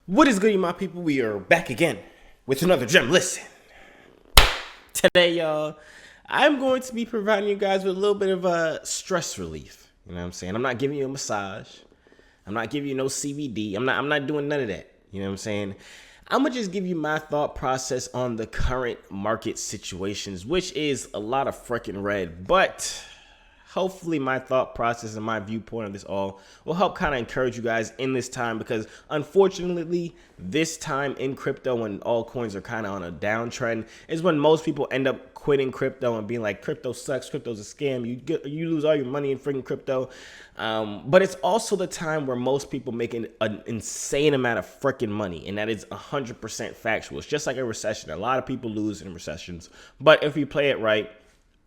What is good, you my people? We are back again with another gem. Listen, today, y'all, I'm going to be providing you guys with a little bit of a stress relief. You know what I'm saying? I'm not giving you a massage. I'm not giving you no CBD. I'm not doing none of that. You know what I'm saying? I'm gonna just give you my thought process on the current market situations, which is a lot of freaking red, but hopefully my thought process and my viewpoint of this all will help kind of encourage you guys in this time, because unfortunately this time in crypto, when all coins are kind of on a downtrend, is when most people end up quitting crypto and being like, crypto sucks, crypto's a scam, you lose all your money in freaking crypto. But it's also the time where most people making an insane amount of freaking money, and that is 100% factual. It's just like a recession. A lot of people lose in recessions, but if you play it right,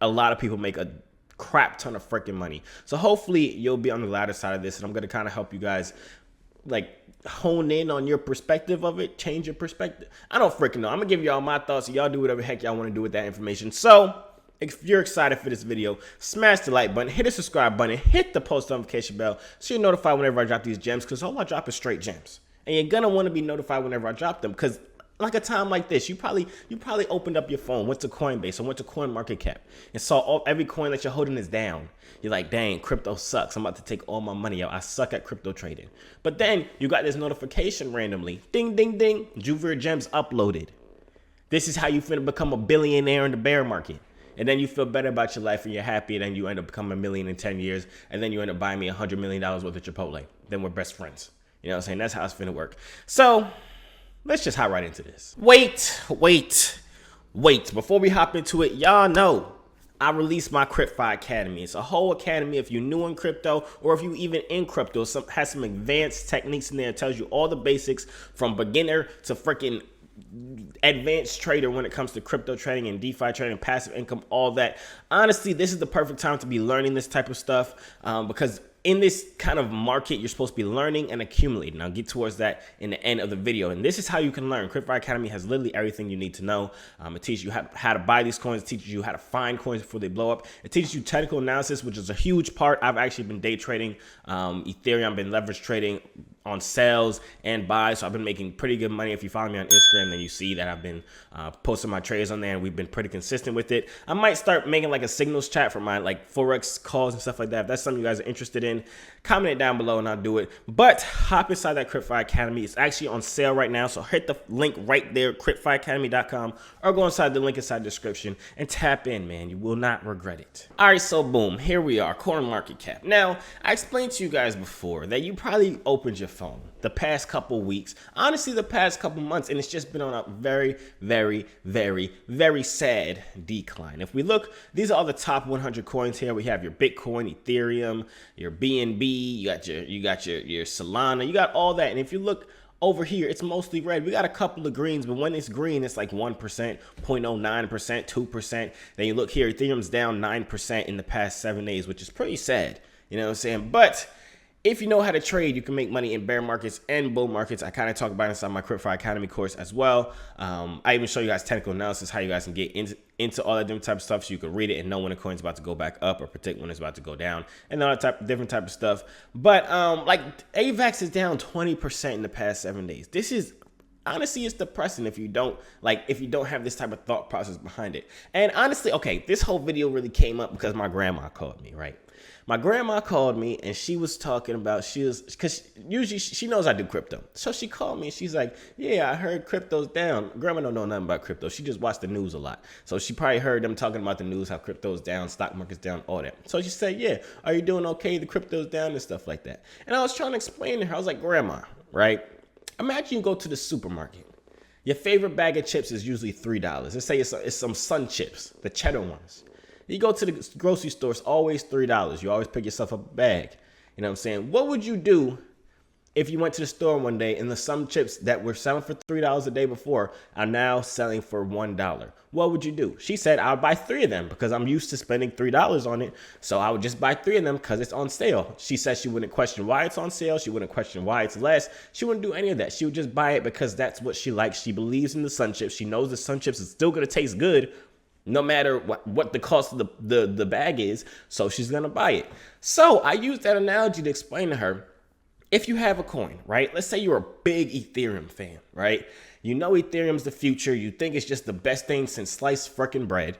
a lot of people make a crap ton of freaking money. So hopefully you'll be on the latter side of this, and I'm going to kind of help you guys like hone in on your perspective of it, change your perspective. I don't freaking know. I'm gonna give y'all my thoughts, so y'all do whatever the heck y'all want to do with that information. So if you're excited for this video, smash the like button, hit the subscribe button, hit the post notification bell so you're notified whenever I drop these gems, because all I drop is straight gems, and you're gonna want to be notified whenever I drop them, because like a time like this, you probably opened up your phone, went to Coinbase or went to CoinMarketCap and saw every coin that you're holding is down. You're like, dang, crypto sucks. I'm about to take all my money out. I suck at crypto trading. But then you got this notification randomly. Ding, ding, ding. Joovier gems uploaded. This is how you finna become a billionaire in the bear market. And then you feel better about your life and you're happy, and then you end up becoming a million in 10 years. And then you end up buying me $100 million worth of Chipotle. Then we're best friends. You know what I'm saying? That's how it's finna work. So let's just hop right into this. Wait. Before we hop into it, y'all know I released my CryptFi Academy. It's a whole academy if you're new in crypto, or if you even in crypto. Has some advanced techniques in there. It tells you all the basics from beginner to freaking advanced trader when it comes to crypto trading and DeFi trading, passive income, all that. Honestly, this is the perfect time to be learning this type of stuff, because in this kind of market, you're supposed to be learning and accumulating. I'll get towards that in the end of the video. And this is how you can learn. CryptFi Academy has literally everything you need to know. It teaches you how to buy these coins. It teaches you how to find coins before they blow up. It teaches you technical analysis, which is a huge part. I've actually been day trading Ethereum. I've been leverage trading on sales and buys, so I've been making pretty good money. If you follow me on Instagram, then you see that I've been posting my trades on there, and we've been pretty consistent with it. I might start making like a signals chat for my like Forex calls and stuff like that. If that's something you guys are interested in, comment it down below and I'll do it. But hop inside that CryptFi Academy. It's actually on sale right now, so hit the link right there, cryptfiacademy.com, or go inside the link inside the description and tap in, man. You will not regret it. All right, so boom, here we are, CoinMarketCap. Now, I explained to you guys before that you probably opened your phone the past couple weeks, honestly the past couple months, and it's just been on a very sad decline. If we look, these are all the top 100 coins here. We have your Bitcoin, Ethereum, your BNB, you got your Solana, you got all that. And if you look over here, it's mostly red. We got a couple of greens, but when it's green, it's like 1%, 0.09%, 2%. Then you look here, Ethereum's down 9% in the past 7 days, which is pretty sad. You know what I'm saying? But if you know how to trade, you can make money in bear markets and bull markets. I kind of talk about it inside my CryptFi Academy course as well. I even show you guys technical analysis, how you guys can get into all that different type of stuff, so you can read it and know when a coin's about to go back up or predict when it's about to go down, and all that different type of stuff. But like AVAX is down 20% in the past 7 days. This is honestly, it's depressing if you don't have this type of thought process behind it. And honestly, okay, this whole video really came up because my grandma called me, right? My grandma called me and she was talking about, because usually she knows I do crypto. So she called me and she's like, yeah, I heard crypto's down. Grandma don't know nothing about crypto. She just watched the news a lot. So she probably heard them talking about the news, how crypto's down, stock market's down, all that. So she said, yeah, are you doing okay? The crypto's down and stuff like that. And I was trying to explain to her, I was like, Grandma, right? Imagine you go to the supermarket. Your favorite bag of chips is usually $3. Let's say it's some Sun chips, the cheddar ones. You go to the grocery store, it's always $3. You always pick yourself up a bag. You know what I'm saying? What would you do if you went to the store one day and the Sun chips that were selling for $3 the day before are now selling for $1? What would you do? She said, I'll buy 3 of them because I'm used to spending $3 on it. So I would just buy 3 of them because it's on sale. She said she wouldn't question why it's on sale. She wouldn't question why it's less. She wouldn't do any of that. She would just buy it because that's what she likes. She believes in the Sun chips. She knows the Sun chips is still going to taste good no matter what the cost of the bag is. So she's going to buy it. So I used that analogy to explain to her, if you have a coin, right? Let's say you're a big Ethereum fan, right? You know Ethereum's the future. You think it's just the best thing since sliced frickin' bread.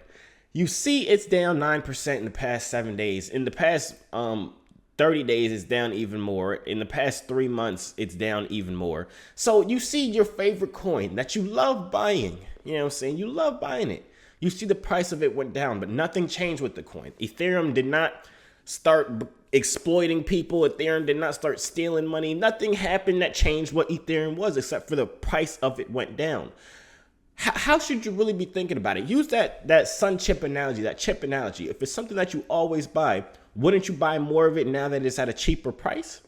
You see it's down 9% in the past 7 days. In the past 30 days, it's down even more. In the past 3 months, it's down even more. So you see your favorite coin that you love buying. You know what I'm saying? You love buying it. You see the price of it went down, but nothing changed with the coin. Ethereum did not start exploiting people. Ethereum did not start stealing money. Nothing happened that changed what Ethereum was except for the price of it went down. How should you really be thinking about it? Use that sun chip analogy, that chip analogy. If it's something that you always buy, wouldn't you buy more of it now that it's at a cheaper price?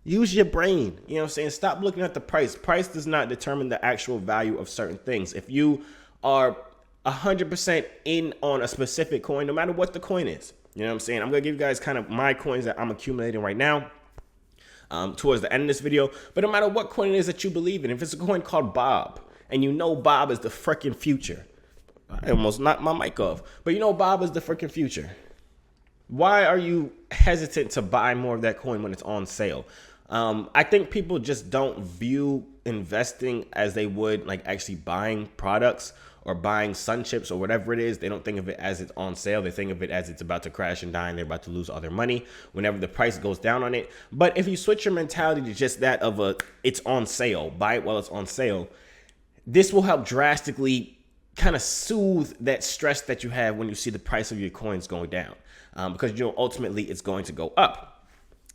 Use your brain. You know what I'm saying? Stop looking at the price. Price does not determine the actual value of certain things. If you are 100% in on a specific coin, no matter what the coin is, you know what I'm saying? I'm going to give you guys kind of my coins that I'm accumulating right now towards the end of this video. But no matter what coin it is that you believe in, if it's a coin called Bob, and you know Bob is the freaking future. I almost knocked my mic off. But you know Bob is the freaking future. Why are you hesitant to buy more of that coin when it's on sale? I think people just don't view investing as they would like actually buying products or buying sun chips or whatever it is. They don't think of it as it's on sale. They think of it as it's about to crash and die and they're about to lose all their money whenever the price goes down on it. But if you switch your mentality to just that of it's on sale, buy it while it's on sale, this will help drastically kind of soothe that stress that you have when you see the price of your coins going down, because you know ultimately it's going to go up.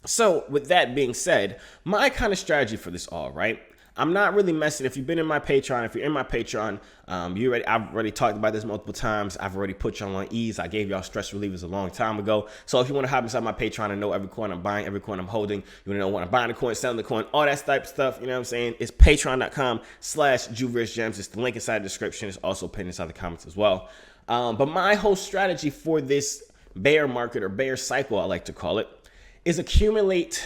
So with that being said, my kind of strategy for this all, right? I'm not really messing. If you've been in my Patreon, if you're in my Patreon, I've already talked about this multiple times. I've already put you on ease. I gave y'all stress relievers a long time ago. So if you want to hop inside my Patreon and know every coin I'm buying, every coin I'm holding, you want to know when I'm buying the coin, selling the coin, all that type of stuff, you know what I'm saying? It's patreon.com/Joovier's Gems. It's the link inside the description. It's also pinned inside the comments as well. But my whole strategy for this bear market or bear cycle, I like to call it, is accumulate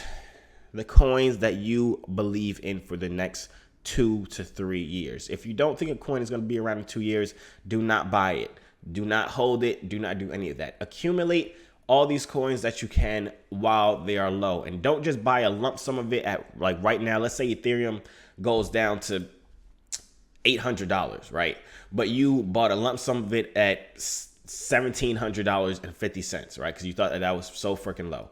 the coins that you believe in for the next 2 to 3 years. If you don't think a coin is going to be around in 2 years, do not buy it. Do not hold it. Do not do any of that. Accumulate all these coins that you can while they are low. And don't just buy a lump sum of it at like right now. Let's say Ethereum goes down to $800, right? But you bought a lump sum of it at $1,700.50, right? Because you thought that was so freaking low.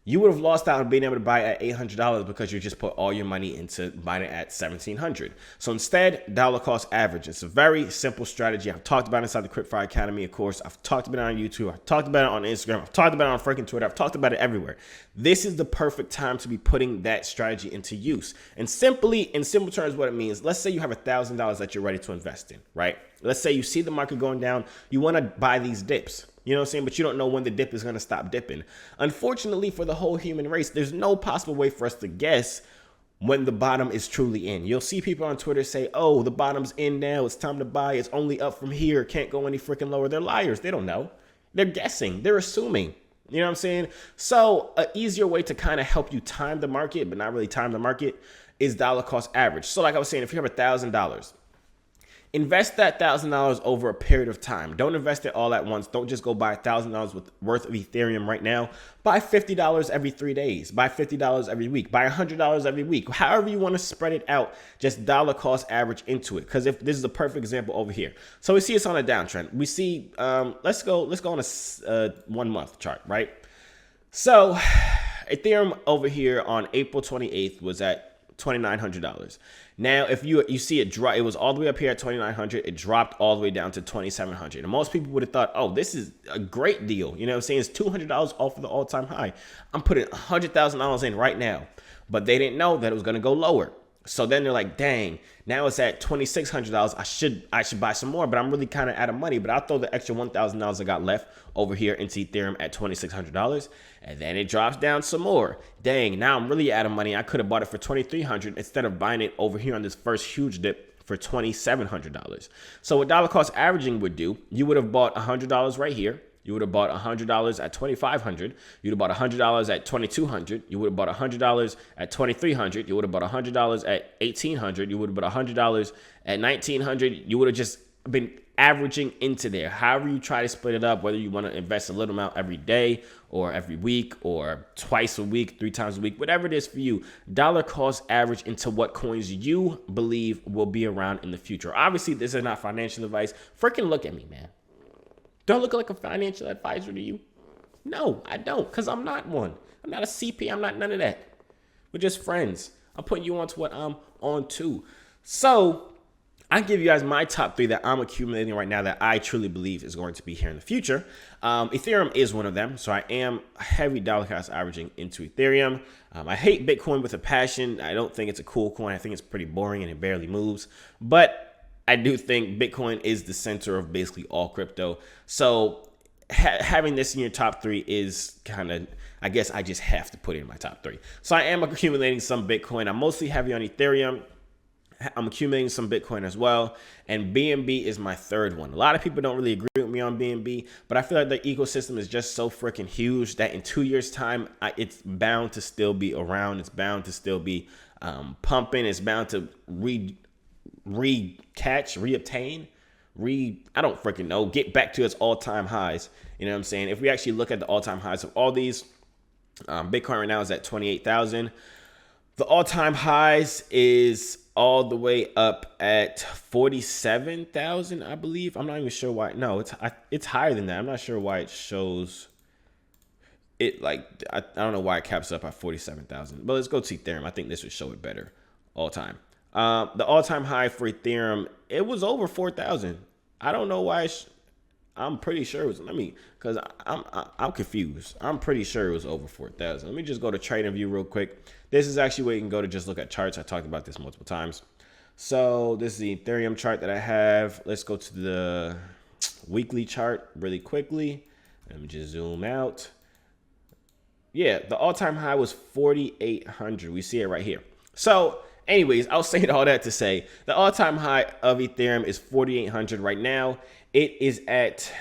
You would have lost out on being able to buy it at $800 because you just put all your money into buying it at $1,700. So instead, dollar cost average. It's a very simple strategy. I've talked about it inside the Cryptfire Academy, of course. I've talked about it on YouTube. I've talked about it on Instagram. I've talked about it on freaking Twitter. I've talked about it everywhere. This is the perfect time to be putting that strategy into use. And in simple terms, what it means, let's say you have $1,000 that you're ready to invest in, right? Let's say you see the market going down. You want to buy these dips. You know what I'm saying? But you don't know when the dip is going to stop dipping. Unfortunately, for the whole human race, there's no possible way for us to guess when the bottom is truly in. You'll see people on Twitter say, oh, the bottom's in now. It's time to buy. It's only up from here. Can't go any freaking lower. They're liars. They don't know. They're guessing. They're assuming. You know what I'm saying? So an easier way to kind of help you time the market, but not really time the market, is dollar cost average. So like I was saying, if you have $1,000, invest that $1,000 over a period of time. Don't invest it all at once. Don't just go buy $1,000 worth of Ethereum right now. Buy $50 every 3 days. Buy $50 every week. Buy $100 every week. However you want to spread it out, just dollar cost average into it. Because if this is a perfect example over here. So we see it's on a downtrend. We see, let's go on a 1 month chart, right? So Ethereum over here on April 28th was at $2,900. Now, if you see it drop, it was all the way up here at $2,900. It dropped all the way down to $2,700. And most people would have thought, oh, this is a great deal. You know what I'm saying? It's $200 off of the all-time high. I'm putting $100,000 in right now. But they didn't know that it was going to go lower. So then they're like, dang, now it's at $2,600. I should buy some more, but I'm really kind of out of money. But I'll throw the extra $1,000 I got left over here into Ethereum at $2,600. And then it drops down some more. Dang, now I'm really out of money. I could have bought it for $2,300 instead of buying it over here on this first huge dip for $2,700. So what dollar cost averaging would do, you would have bought $100 right here. You would have bought $100 at $2,500. You'd have bought $100 at $2,200. You would have bought $100 at $2,300. You would have bought $100 at $1,800. You would have bought $100 at $1,900. You would have just been averaging into there. However you try to split it up, whether you want to invest a little amount every day or every week or twice a week, 3 times a week, whatever it is for you, dollar cost average into what coins you believe will be around in the future. Obviously, this is not financial advice. Freaking look at me, man. Do I look like a financial advisor to you? No, I don't, because I'm not one. I'm not a CP. I'm not none of that. We're just friends. I'm putting you on to what I'm on to. So I give you guys my top 3 that I'm accumulating right now that I truly believe is going to be here in the future. Ethereum is one of them. So I am heavy dollar cost averaging into Ethereum. I hate Bitcoin with a passion. I don't think it's a cool coin. I think it's pretty boring and it barely moves. But I do think Bitcoin is the center of basically all crypto. So having this in your top 3 is kind of, I guess I just have to put it in my top 3. So I am accumulating some Bitcoin. I'm mostly heavy on Ethereum. I'm accumulating some Bitcoin as well. And BNB is my third one. A lot of people don't really agree with me on BNB, but I feel like the ecosystem is just so freaking huge that in 2 years' time, it's bound to still be around. It's bound to still be pumping. It's bound to reobtain, I don't freaking know, get back to its all-time highs. You know what I'm saying? If we actually look at the all-time highs of all these, Bitcoin right now is at 28,000. The all-time highs is all the way up at 47,000, I believe. I'm not even sure why. No, it's higher than that. I'm not sure why it shows it like, I don't know why it caps up at 47,000. But let's go to Ethereum. I think this would show it better all time. The all-time high for Ethereum, it was over 4,000. I don't know why. I'm pretty sure it was, because I'm confused. I'm pretty sure it was over 4,000. Let me just go to TradingView real quick. This is actually where you can go to just look at charts. I talked about this multiple times. So this is the Ethereum chart that I have. Let's go to the weekly chart really quickly. Let me just zoom out. Yeah, the all-time high was 4,800. We see it right here. So anyways, I'll say all that to say the all-time high of Ethereum is 4,800 right now. It is at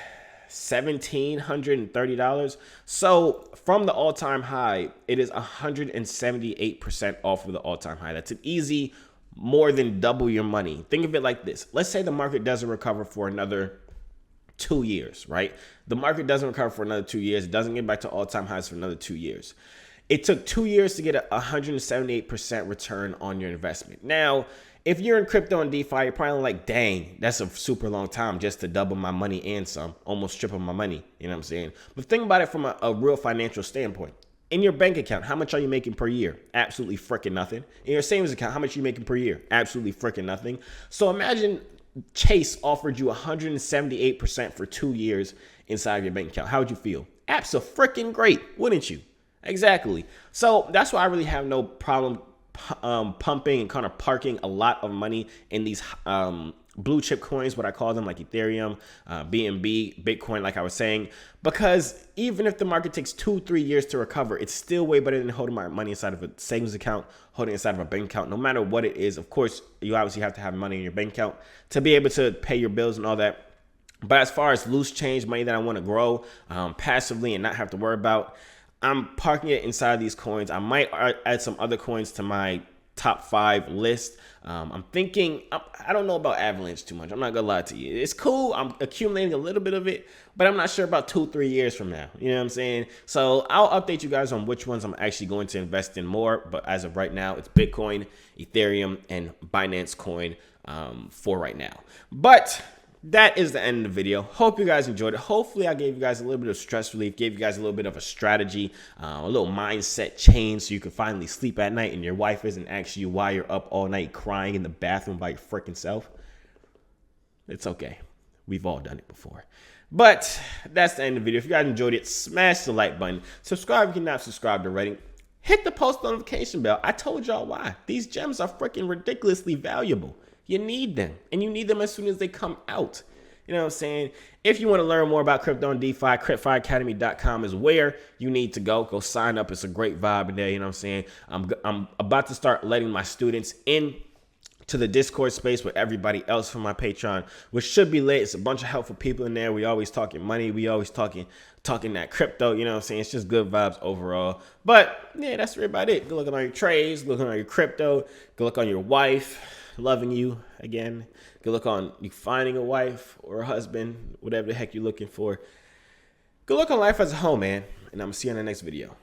$1,730. So from the all-time high, it is 178% off of the all-time high. That's an easy more than double your money. Think of it like this. Let's say the market doesn't recover for another 2 years, right? The market doesn't recover for another 2 years. It doesn't get back to all-time highs for another 2 years. It took 2 years to get a 178% return on your investment. Now, if you're in crypto and DeFi, you're probably like, dang, that's a super long time just to double my money and some, almost triple my money. You know what I'm saying? But think about it from a real financial standpoint. In your bank account, how much are you making per year? Absolutely freaking nothing. In your savings account, how much are you making per year? Absolutely freaking nothing. So imagine Chase offered you 178% for 2 years inside of your bank account. How would you feel? Abso-freaking great, wouldn't you? Exactly. So that's why I really have no problem pumping and kind of parking a lot of money in these blue chip coins, what I call them, like Ethereum, BNB, Bitcoin, like I was saying, because even if the market takes 2-3 years to recover, it's still way better than holding my money inside of a savings account, holding it inside of a bank account, no matter what it is. Of course, you obviously have to have money in your bank account to be able to pay your bills and all that. But as far as loose change, money that I want to grow passively and not have to worry about, I'm parking it inside these coins. I might add some other coins to my top 5 list. I'm thinking, I don't know about Avalanche too much. I'm not gonna lie to you. It's cool. I'm accumulating a little bit of it, but I'm not sure about 2-3 years from now. You know what I'm saying? So I'll update you guys on which ones I'm actually going to invest in more. But as of right now, it's Bitcoin, Ethereum, and Binance Coin for right now. But that is the end of the video. Hope you guys enjoyed it. Hopefully I gave you guys a little bit of stress relief, gave you guys a little bit of a strategy, a little mindset change so you can finally sleep at night and your wife isn't asking you why you're up all night crying in the bathroom by your freaking self. It's okay. We've all done it before. But that's the end of the video. If you guys enjoyed it, smash the like button. Subscribe if you're not subscribed already. Hit the post notification bell. I told y'all why. These gems are freaking ridiculously valuable. You need them, and you need them as soon as they come out. You know what I'm saying? If you want to learn more about crypto and DeFi, cryptoacademy.com is where you need to go. Go sign up. It's a great vibe in there. You know what I'm saying? I'm about to start letting my students in to the Discord space with everybody else from my Patreon, which should be lit. It's a bunch of helpful people in there. We always talking money. We always talking that crypto. You know what I'm saying? It's just good vibes overall. But yeah, that's really about it. Good looking on your trades. Good looking on your crypto. Good look on your wife loving you again. Good look on you finding a wife or a husband, whatever the heck you're looking for. Good luck on life as a whole, man. And I'm going to see you in the next video.